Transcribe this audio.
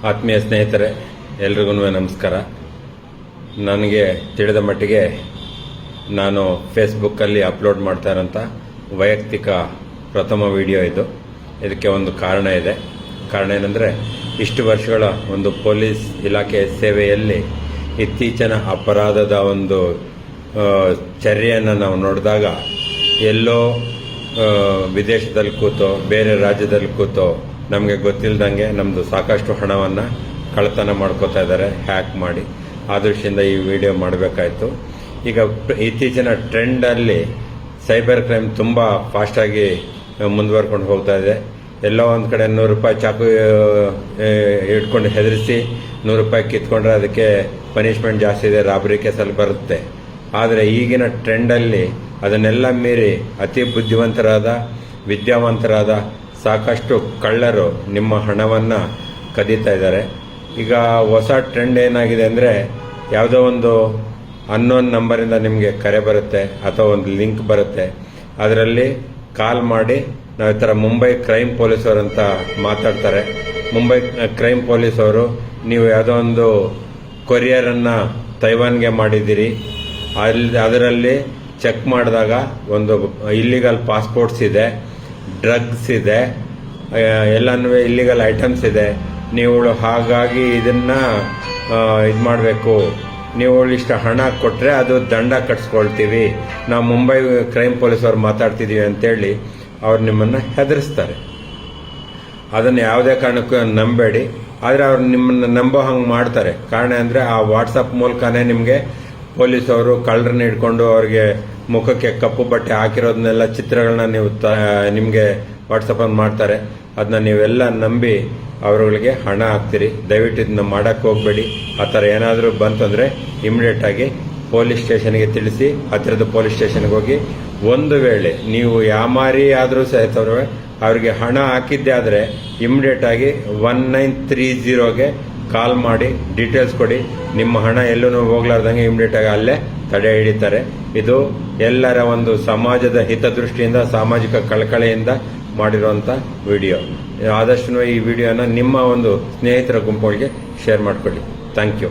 ಆತ್ಮೀಯ ಸ್ನೇಹಿತರೆ, ಎಲ್ರಿಗೂ ನಮಸ್ಕಾರ. ನನಗೆ ತಿಳಿದ ಮಟ್ಟಿಗೆ ನಾನು ಫೇಸ್ಬುಕ್ಕಲ್ಲಿ ಅಪ್ಲೋಡ್ ಮಾಡ್ತಾ ಇರೋಂಥ ವೈಯಕ್ತಿಕ ಪ್ರಥಮ ವಿಡಿಯೋ ಇದು. ಇದಕ್ಕೆ ಒಂದು ಕಾರಣ ಇದೆ. ಕಾರಣ ಏನಂದರೆ, ಇಷ್ಟು ವರ್ಷಗಳ ಒಂದು ಪೊಲೀಸ್ ಇಲಾಖೆ ಸೇವೆಯಲ್ಲಿ ಇತ್ತೀಚಿನ ಅಪರಾಧದ ಒಂದು ಚರ್ಯೆಯನ್ನು ನಾವು ನೋಡಿದಾಗ ಎಲ್ಲೋ ವಿದೇಶದಲ್ಲಿ ಕೂತೋ ಬೇರೆ ರಾಜ್ಯದಲ್ಲಿ ಕೂತೋ ನಮಗೆ ಗೊತ್ತಿಲ್ಲದಂಗೆ ನಮ್ಮದು ಸಾಕಷ್ಟು ಹಣವನ್ನು ಕಳ್ಳತನ ಮಾಡ್ಕೋತಾ ಇದ್ದಾರೆ, ಹ್ಯಾಕ್ ಮಾಡಿ. ಆ ದೃಷ್ಟಿಯಿಂದ ಈ ವಿಡಿಯೋ ಮಾಡಬೇಕಾಯಿತು. ಈಗ ಇತ್ತೀಚಿನ ಟ್ರೆಂಡಲ್ಲಿ ಸೈಬರ್ ಕ್ರೈಮ್ ತುಂಬ ಫಾಸ್ಟಾಗಿ ಮುಂದುವರ್ಕೊಂಡು ಹೋಗ್ತಾ ಇದೆ. ಎಲ್ಲೋ ಒಂದು ಕಡೆ 100 ರೂಪಾಯಿ ಚಾಕು ಇಟ್ಕೊಂಡು ಹೆದರಿಸಿ 100 ರೂಪಾಯಿ ಕಿತ್ಕೊಂಡ್ರೆ ಅದಕ್ಕೆ ಪನಿಷ್ಮೆಂಟ್ ಜಾಸ್ತಿ ಇದೆ, ರಾಬರಿ ಕೇಸಲ್ಲಿ ಬರುತ್ತೆ. ಆದರೆ ಈಗಿನ ಟ್ರೆಂಡಲ್ಲಿ ಅದನ್ನೆಲ್ಲ ಮೀರಿ ಅತಿ ಬುದ್ಧಿವಂತರಾದ ವಿದ್ಯಾವಂತರಾದ ಸಾಕಷ್ಟು ಕಳ್ಳರು ನಿಮ್ಮ ಹಣವನ್ನು ಕದೀತಾ ಇದ್ದಾರೆ. ಈಗ ಹೊಸ ಟ್ರೆಂಡ್ ಏನಾಗಿದೆ ಅಂದರೆ, ಯಾವುದೋ ಒಂದು ಅನ್ನೋನ್ ನಂಬರಿಂದ ನಿಮಗೆ ಕರೆ ಬರುತ್ತೆ ಅಥವಾ ಒಂದು ಲಿಂಕ್ ಬರುತ್ತೆ. ಅದರಲ್ಲಿ ಕಾಲ್ ಮಾಡಿ ನಾವು ಈ ಥರ ಮುಂಬೈ ಕ್ರೈಮ್ ಪೊಲೀಸವರು ಅಂತ ಮಾತಾಡ್ತಾರೆ. ಮುಂಬೈ ಕ್ರೈಮ್ ಪೊಲೀಸವರು, ನೀವು ಯಾವುದೋ ಒಂದು ಕೊರಿಯರನ್ನು ತೈವಾನ್ಗೆ ಮಾಡಿದ್ದೀರಿ, ಅದರಲ್ಲಿ ಚೆಕ್ ಮಾಡಿದಾಗ ಒಂದು ಇಲ್ಲಿಗಲ್ ಪಾಸ್ಪೋರ್ಟ್ಸ್ ಇದೆ, ಡ್ರಗ್ಸ್ ಇದೆ, ಎಲ್ಲನೂ ಇಲ್ಲಿಗಲ್ ಐಟಮ್ಸ್ ಇದೆ. ನೀವುಗಳು ಹಾಗಾಗಿ ಇದನ್ನು ಇದು ಮಾಡಬೇಕು, ನೀವುಗಳು ಇಷ್ಟು ಹಣ ಕೊಟ್ಟರೆ ಅದು ದಂಡ ಕಟ್ಸ್ಕೊಳ್ತೀವಿ, ನಾವು ಮುಂಬೈ ಕ್ರೈಮ್ ಪೊಲೀಸವ್ರು ಮಾತಾಡ್ತಿದ್ದೀವಿ ಅಂತೇಳಿ ಅವ್ರು ನಿಮ್ಮನ್ನು ಹೆದರಿಸ್ತಾರೆ. ಅದನ್ನು ಯಾವುದೇ ಕಾರಣಕ್ಕೂ ನಂಬೇಡಿ. ಆದರೆ ಅವ್ರು ನಿಮ್ಮನ್ನು ನಂಬೋ ಹಂಗೆ ಮಾಡ್ತಾರೆ. ಕಾರಣ ಅಂದರೆ, ಆ ವಾಟ್ಸಪ್ ಮೂಲಕನೇ ನಿಮಗೆ ಪೊಲೀಸವರು ಕಳ್ಳರನ್ನ ಹಿಡ್ಕೊಂಡು ಅವ್ರಿಗೆ ಮುಖಕ್ಕೆ ಕಪ್ಪು ಬಟ್ಟೆ ಹಾಕಿರೋದನ್ನೆಲ್ಲ ಚಿತ್ರಗಳನ್ನ ನಿಮಗೆ ವಾಟ್ಸಪ್ಪಲ್ಲಿ ಮಾಡ್ತಾರೆ. ಅದನ್ನ ನೀವೆಲ್ಲ ನಂಬಿ ಅವರುಗಳಿಗೆ ಹಣ ಹಾಕ್ತೀರಿ. ದಯವಿಟ್ಟು ಇದನ್ನ ಮಾಡೋಕ್ಕೆ ಹೋಗಬೇಡಿ. ಆ ಥರ ಏನಾದರೂ ಬಂತಂದರೆ ಇಮಿಡಿಯೇಟಾಗಿ ಪೊಲೀಸ್ ಸ್ಟೇಷನ್ಗೆ ತಿಳಿಸಿ. ಹತ್ತಿರದ ಪೊಲೀಸ್ ಸ್ಟೇಷನ್ಗೆ ಹೋಗಿ, ಒಂದು ವೇಳೆ ನೀವು ಯಾಮಾರಿ ಆದರೂ ಸಹಿತ ಅವ್ರಿಗೆ ಹಣ ಹಾಕಿದ್ದೆ ಆದರೆ ಇಮಿಡಿಯೇಟಾಗಿ 1930ಗೆ ಕಾಲ್ ಮಾಡಿ ಡೀಟೇಲ್ಸ್ ಕೊಡಿ. ನಿಮ್ಮ ಹಣ ಎಲ್ಲೂ ಹೋಗ್ಲಾರ್ದಂಗೆ ಇಮಿಡಿಯೇಟಾಗಿ ಅಲ್ಲೇ ತಡೆ ಹಿಡಿತಾರೆ. ಇದು ಎಲ್ಲರ ಒಂದು ಸಮಾಜದ ಹಿತದೃಷ್ಟಿಯಿಂದ, ಸಾಮಾಜಿಕ ಕಳಕಳಿಯಿಂದ ಮಾಡಿರುವಂಥ ವಿಡಿಯೋ. ಆದಷ್ಟು ಈ ವಿಡಿಯೋನ ನಿಮ್ಮ ಒಂದು ಸ್ನೇಹಿತರ ಗುಂಪುಗಳಿಗೆ ಶೇರ್ ಮಾಡಿಕೊಡಿ. Thank you.